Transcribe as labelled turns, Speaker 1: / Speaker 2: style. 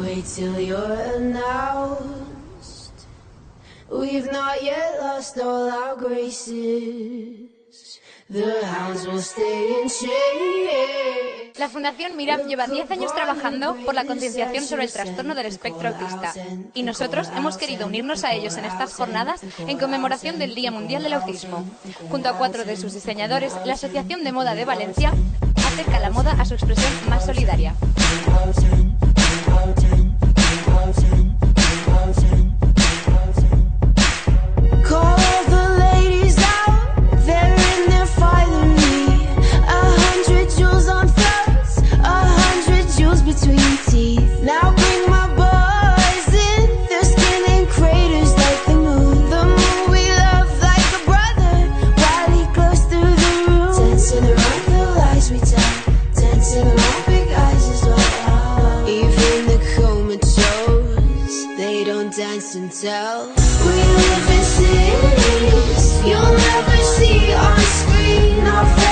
Speaker 1: Wait till you're announced. We've not yet lost all our graces. The hounds will stay in shade.
Speaker 2: La Fundación Miram lleva 10 años trabajando por la concienciación sobre el trastorno del espectro autista y nosotros hemos querido unirnos a ellos en estas jornadas en conmemoración del Día Mundial del Autismo. Junto a 4 de sus diseñadores, la Asociación de Moda de Valencia acerca la moda a su expresión más solidaria.
Speaker 1: Now bring my boys in, their skin in craters like the moon. The moon we love like a brother, while he glows through the room. Dancing around the lies we tell, dancing around big eyes as well. Even the comatose, they don't dance and tell. We live in cities you'll never see on screen. Our